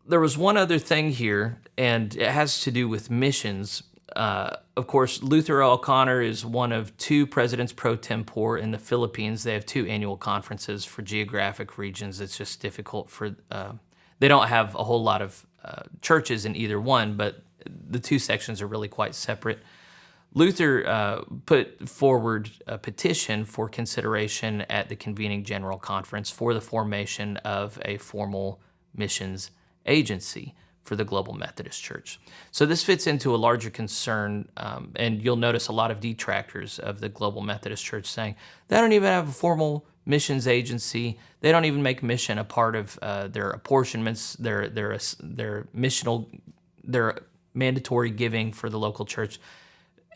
there was one other thing here, and it has to do with missions. Of course, Luther O'Connor is one of two presidents pro tempore in the Philippines. They have two annual conferences for geographic regions. It's just difficult for, they don't have a whole lot of churches in either one, but the two sections are really quite separate. Luther put forward a petition for consideration at the convening general conference for the formation of a formal missions agency for the Global Methodist Church. So this fits into a larger concern, and you'll notice a lot of detractors of the Global Methodist Church saying they don't even have a formal missions agency. They don't even make mission a part of their apportionments, their missional, their mandatory giving for the local church.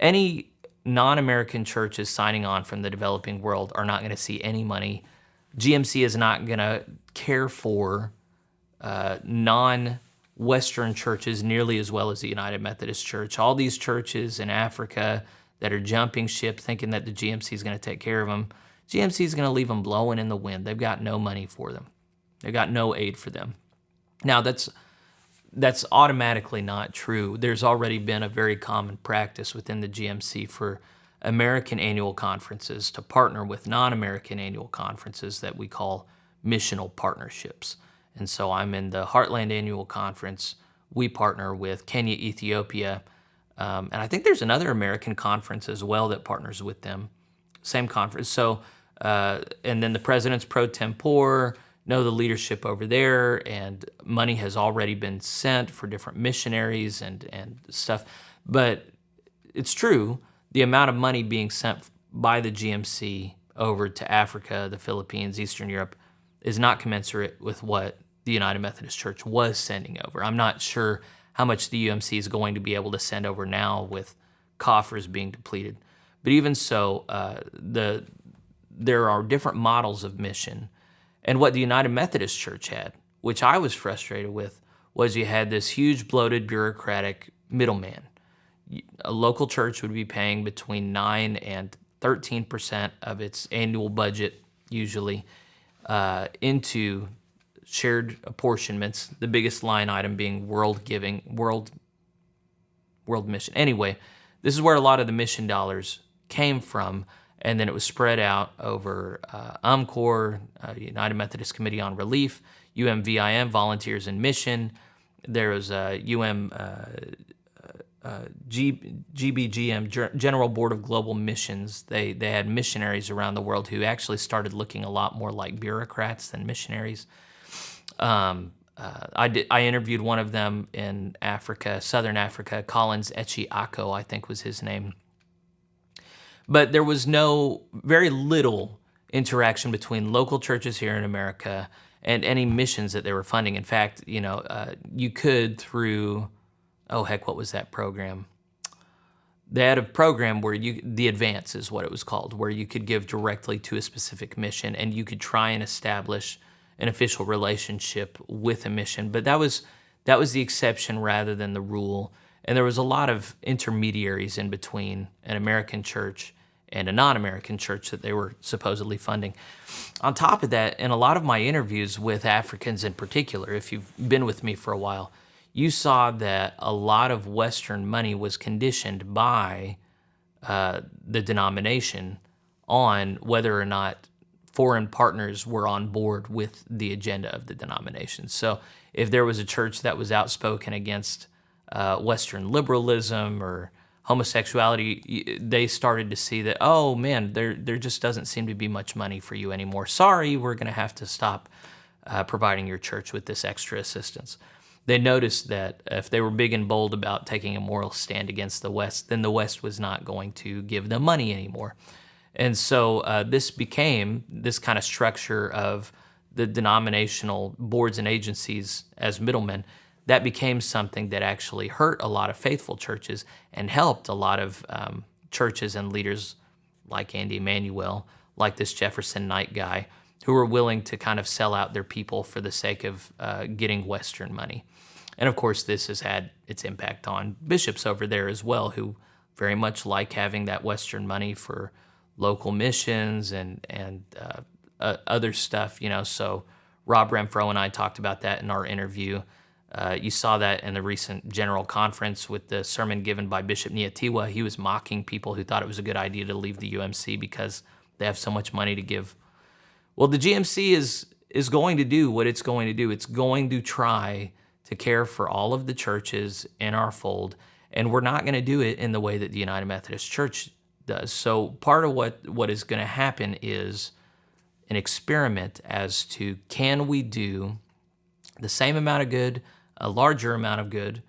Any non-American churches signing on from the developing world are not going to see any money. GMC is not going to care for non-Western churches nearly as well as the United Methodist Church. All these churches in Africa that are jumping ship thinking that the GMC is going to take care of them, GMC is going to leave them blowing in the wind. They've got no money for them. They've got no aid for them. Now, that's automatically not true. There's already been a very common practice within the GMC for American annual conferences to partner with non-American annual conferences that we call missional partnerships. And so I'm in the Heartland Annual Conference. We partner with Kenya, Ethiopia, and I think there's another American conference as well that partners with them. Same conference. So, and then the president's pro tempore, know the leadership over there, and money has already been sent for different missionaries and stuff. But it's true, the amount of money being sent by the GMC over to Africa, the Philippines, Eastern Europe, is not commensurate with what the United Methodist Church was sending over. I'm not sure how much the UMC is going to be able to send over now with coffers being depleted. But even so, there are different models of mission. And what the United Methodist Church had, which I was frustrated with, was you had this huge bloated bureaucratic middleman. A local church would be paying between 9 and 13% of its annual budget, usually, into shared apportionments, the biggest line item being world giving, world mission. Anyway, this is where a lot of the mission dollars came from, and then it was spread out over UMCOR, United Methodist Committee on Relief, UMVIM, Volunteers in Mission. There was GBGM, General Board of Global Missions. They had missionaries around the world who actually started looking a lot more like bureaucrats than missionaries. I interviewed one of them in Africa, Southern Africa, Collins Echiako, I think was his name. But there was very little interaction between local churches here in America and any missions that they were funding. In fact, you could through, what was that program? They had a program where the Advance is what it was called, where you could give directly to a specific mission and you could try and establish an official relationship with a mission. But that was the exception rather than the rule. And there was a lot of intermediaries in between an American church and a non-American church that they were supposedly funding. On top of that, in a lot of my interviews with Africans in particular, if you've been with me for a while, you saw that a lot of Western money was conditioned by the denomination on whether or not foreign partners were on board with the agenda of the denomination. So if there was a church that was outspoken against Western liberalism or homosexuality, they started to see that, oh man, there just doesn't seem to be much money for you anymore. Sorry, we're going to have to stop providing your church with this extra assistance. They noticed that if they were big and bold about taking a moral stand against the West, then the West was not going to give them money anymore. And so this became this kind of structure of the denominational boards and agencies as middlemen. That became something that actually hurt a lot of faithful churches and helped a lot of churches and leaders like Andy Emanuel, like this Jefferson Knight guy, who were willing to kind of sell out their people for the sake of getting Western money. And of course, this has had its impact on bishops over there as well, who very much like having that Western money for local missions and other stuff, So Rob Renfro and I talked about that in our interview. You saw that in the recent General Conference with the sermon given by Bishop Nyatiwa. He was mocking people who thought it was a good idea to leave the UMC because they have so much money to give. Well, the GMC is going to do what it's going to do. It's going to try to care for all of the churches in our fold, and we're not going to do it in the way that the United Methodist Church does. So part of what is going to happen is an experiment as to, can we do the same amount of good, a larger amount of good,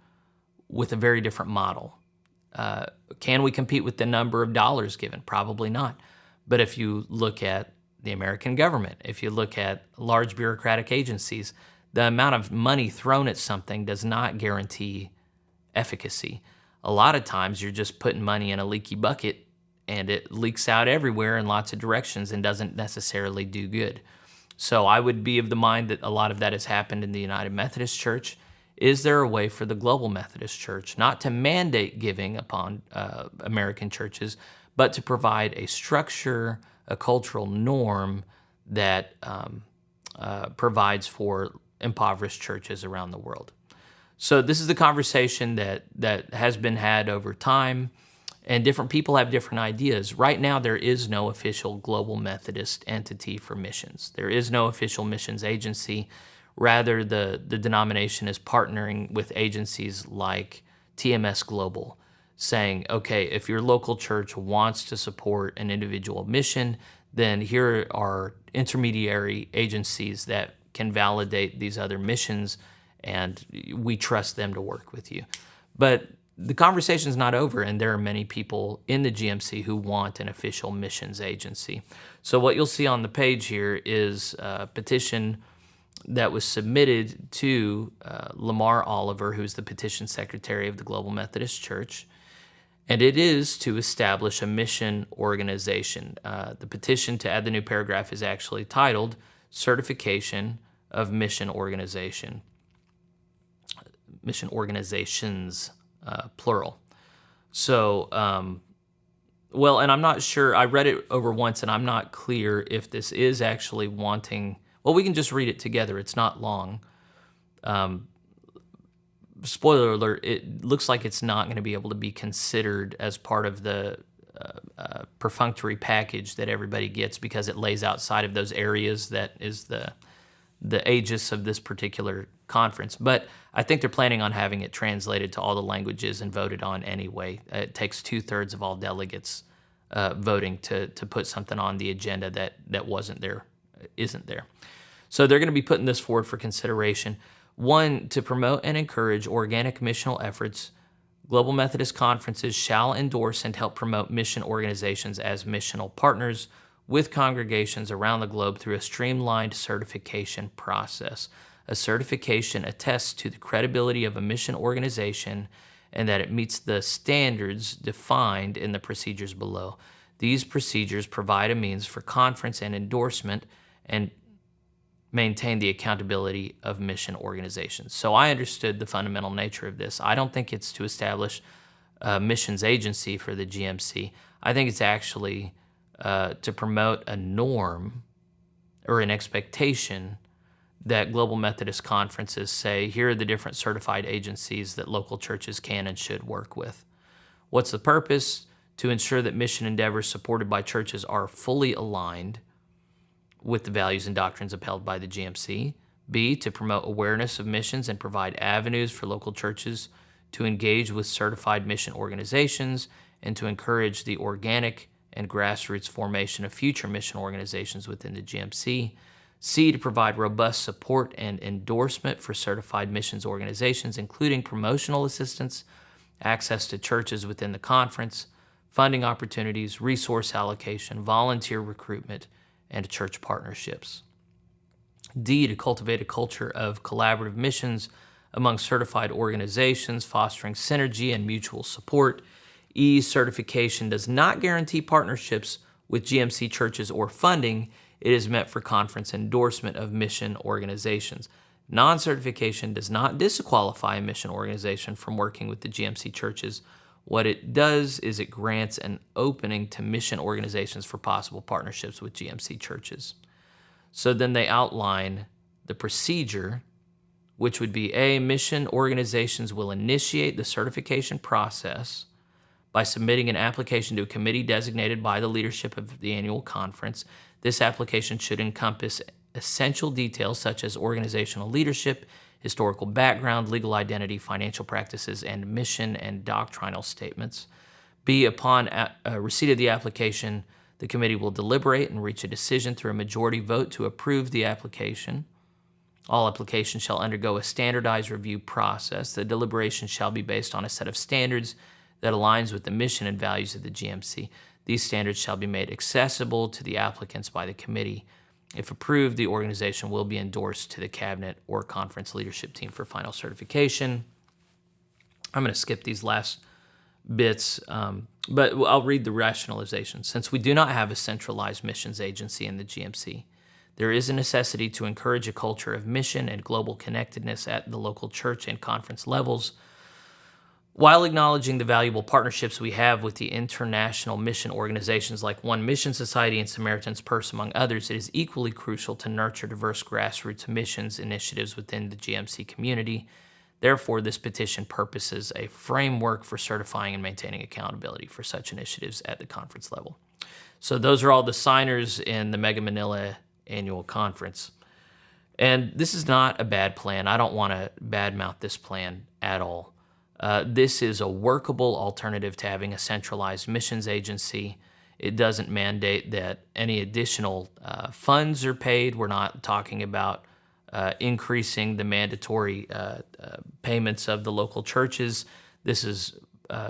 with a very different model? Can we compete with the number of dollars given? Probably not. But if you look at the American government, if you look at large bureaucratic agencies, the amount of money thrown at something does not guarantee efficacy. A lot of times you're just putting money in a leaky bucket and it leaks out everywhere in lots of directions and doesn't necessarily do good. So I would be of the mind that a lot of that has happened in the United Methodist Church. Is there a way for the Global Methodist Church not to mandate giving upon American churches, but to provide a structure, a cultural norm that provides for impoverished churches around the world? So this is the conversation that has been had over time, and different people have different ideas. Right now, there is no official Global Methodist entity for missions. There is no official missions agency. Rather, the denomination is partnering with agencies like TMS Global, saying, okay, if your local church wants to support an individual mission, then here are intermediary agencies that can validate these other missions, and we trust them to work with you. But the conversation is not over, and there are many people in the GMC who want an official missions agency. So what you'll see on the page here is a petition that was submitted to Lamar Oliver, who's the petition secretary of the Global Methodist Church, and it is to establish a mission organization. The petition, to add the new paragraph, is actually titled Certification of Mission Organization. Mission organizations, plural. So, well, and I'm not sure, I read it over once and I'm not clear if this is actually wanting, well, we can just read it together. It's not long. Spoiler alert, it looks like it's not going to be able to be considered as part of the perfunctory package that everybody gets, because it lays outside of those areas that is the aegis of this particular conference. But I think they're planning on having it translated to all the languages and voted on anyway. It takes 2/3 of all delegates voting to put something on the agenda that wasn't there, isn't there. So they're going to be putting this forward for consideration. One, to promote and encourage organic missional efforts, Global Methodist Conferences shall endorse and help promote mission organizations as missional partners with congregations around the globe through a streamlined certification process. A certification attests to the credibility of a mission organization and that it meets the standards defined in the procedures below. These procedures provide a means for conference and endorsement and maintain the accountability of mission organizations. So I understood the fundamental nature of this. I don't think it's to establish a missions agency for the GMC. I think it's actually to promote a norm or an expectation that Global Methodist Conferences say, here are the different certified agencies that local churches can and should work with. What's the purpose? To ensure that mission endeavors supported by churches are fully aligned with the values and doctrines upheld by the GMC. B, to promote awareness of missions and provide avenues for local churches to engage with certified mission organizations and to encourage the organic and grassroots formation of future mission organizations within the GMC. C, to provide robust support and endorsement for certified missions organizations, including promotional assistance, access to churches within the conference, funding opportunities, resource allocation, volunteer recruitment, and church partnerships. D, to cultivate a culture of collaborative missions among certified organizations, fostering synergy and mutual support. E, certification does not guarantee partnerships with GMC churches or funding. It is meant for conference endorsement of mission organizations. Non-certification does not disqualify a mission organization from working with the GMC churches. What it does is it grants an opening to mission organizations for possible partnerships with GMC churches. So then they outline the procedure which would be A, mission organizations will initiate the certification process by submitting an application to a committee designated by the leadership of the annual conference. This application should encompass essential details such as organizational leadership, historical background, legal identity, financial practices, and mission and doctrinal statements. B, upon receipt of the application, the committee will deliberate and reach a decision through a majority vote to approve the application. All applications shall undergo a standardized review process. The deliberation shall be based on a set of standards that aligns with the mission and values of the GMC. These standards shall be made accessible to the applicants by the committee. If approved, the organization will be endorsed to the cabinet or conference leadership team for final certification. I'm going to skip these last bits, but I'll read the rationalization. Since we do not have a centralized missions agency in the GMC, there is a necessity to encourage a culture of mission and global connectedness at the local church and conference levels. While acknowledging the valuable partnerships we have with the international mission organizations like One Mission Society and Samaritan's Purse, among others, it is equally crucial to nurture diverse grassroots missions initiatives within the GMC community. Therefore, this petition purposes a framework for certifying and maintaining accountability for such initiatives at the conference level. So those are all the signers in the Mega Manila Annual Conference. And this is not a bad plan. I don't want to badmouth this plan at all. This is a workable alternative to having a centralized missions agency. It doesn't mandate that any additional funds are paid. We're not talking about increasing the mandatory payments of the local churches. This is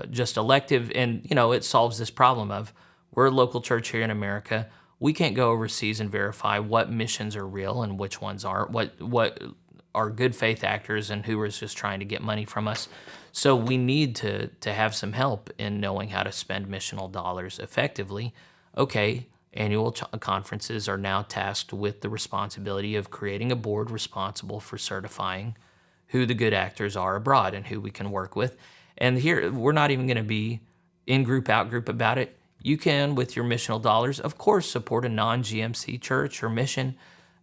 just elective, and it solves this problem of we're a local church here in America. We can't go overseas and verify what missions are real and which ones aren't, what are good faith actors and who are just trying to get money from us. So we need to have some help in knowing how to spend missional dollars effectively. Okay, annual conferences are now tasked with the responsibility of creating a board responsible for certifying who the good actors are abroad and who we can work with. And here, we're not even going to be in-group, out-group about it. You can, with your missional dollars, of course, support a non-GMC church or mission,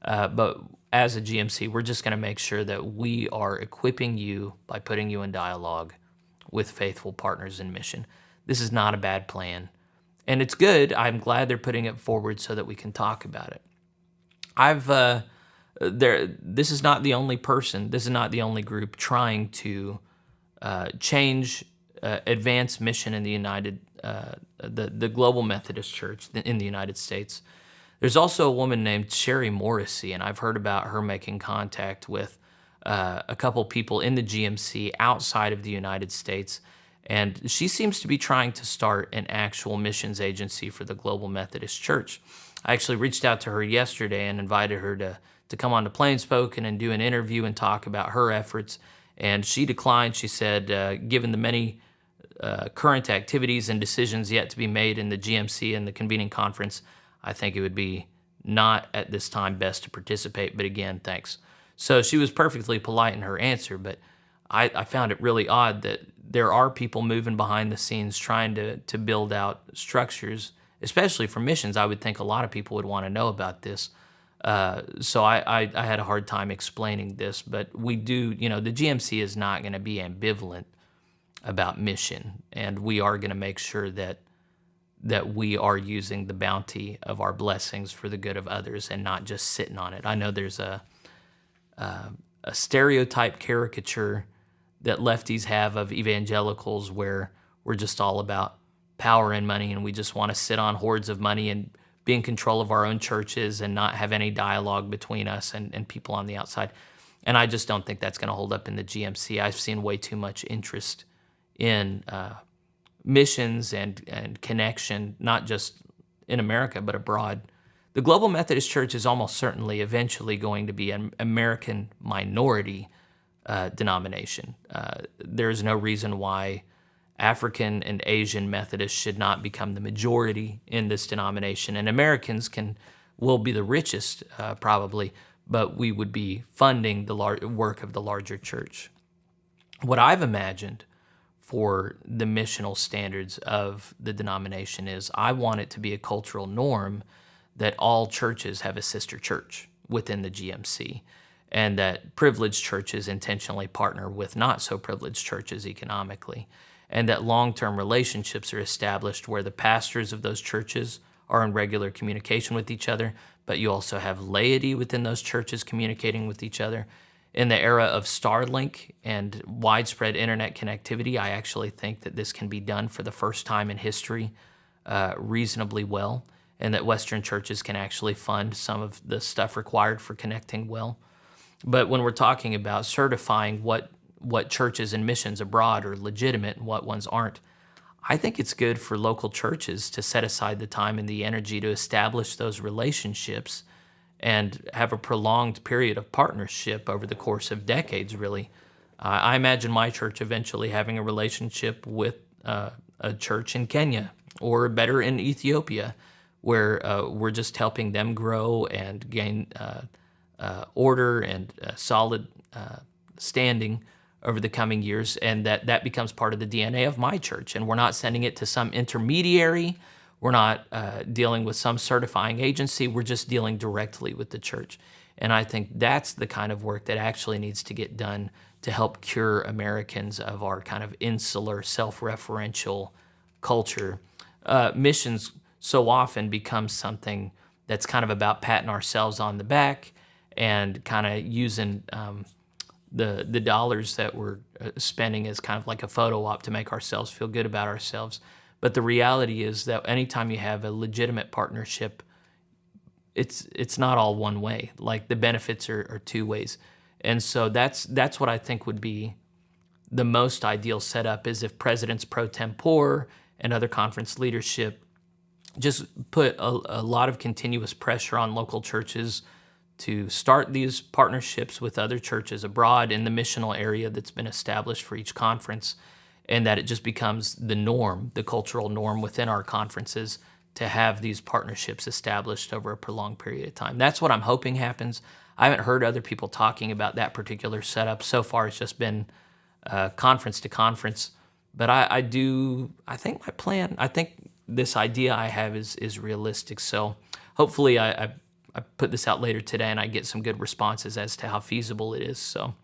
but as a GMC, we're just going to make sure that we are equipping you by putting you in dialogue with faithful partners in mission. This is not a bad plan, and it's good. I'm glad they're putting it forward so that we can talk about it. This is not the only person. This is not the only group trying to change, advance mission in the Global Methodist Church in the United States. There's also a woman named Sherry Morrissey, and I've heard about her making contact with a couple people in the GMC outside of the United States, and she seems to be trying to start an actual missions agency for the Global Methodist Church. I actually reached out to her yesterday and invited her to come on to Plain Spoken and do an interview and talk about her efforts, and she declined. She said, given the many current activities and decisions yet to be made in the GMC and the convening conference, I think it would be not at this time best to participate, but again, thanks. So she was perfectly polite in her answer, but I found it really odd that there are people moving behind the scenes trying to build out structures, especially for missions. I would think a lot of people would want to know about this. So I had a hard time explaining this, but we do, the GMC is not going to be ambivalent about mission, and we are going to make sure that we are using the bounty of our blessings for the good of others and not just sitting on it. I know there's a stereotype caricature that lefties have of evangelicals where we're just all about power and money and we just want to sit on hordes of money and be in control of our own churches and not have any dialogue between us and people on the outside. And I just don't think that's going to hold up in the GMC. I've seen way too much interest in missions and connection, not just in America, but abroad. The Global Methodist Church is almost certainly eventually going to be an American minority denomination. There's no reason why African and Asian Methodists should not become the majority in this denomination. And Americans will be the richest, probably, but we would be funding the work of the larger church. What I've imagined for the missional standards of the denomination is I want it to be a cultural norm that all churches have a sister church within the GMC. and that privileged churches intentionally partner with not so privileged churches economically, and that long-term relationships are established where the pastors of those churches are in regular communication with each other, but you also have laity within those churches communicating with each other. In the era of Starlink and widespread internet connectivity, I actually think that this can be done for the first time in history reasonably well, and that Western churches can actually fund some of the stuff required for connecting well. But when we're talking about certifying what churches and missions abroad are legitimate and what ones aren't, I think it's good for local churches to set aside the time and the energy to establish those relationships and have a prolonged period of partnership over the course of decades, really. I imagine my church eventually having a relationship with a church in Kenya or better in Ethiopia, where we're just helping them grow and gain order and solid standing over the coming years, and that becomes part of the DNA of my church. And we're not sending it to some intermediary. We're not dealing with some certifying agency. We're just dealing directly with the church. And I think that's the kind of work that actually needs to get done to help cure Americans of our kind of insular, self-referential culture. Missions so often become something that's kind of about patting ourselves on the back and kind of using the dollars that we're spending as kind of like a photo op to make ourselves feel good about ourselves. But the reality is that anytime you have a legitimate partnership, it's not all one way. Like the benefits are two ways. And so that's what I think would be the most ideal setup, is if presidents pro tempore and other conference leadership just put a lot of continuous pressure on local churches to start these partnerships with other churches abroad in the missional area that's been established for each conference, and that it just becomes the norm, the cultural norm within our conferences to have these partnerships established over a prolonged period of time. That's what I'm hoping happens. I haven't heard other people talking about that particular setup. So far, it's just been conference to conference. But I think my plan, I think this idea I have is realistic. So hopefully I put this out later today and I get some good responses as to how feasible it is. So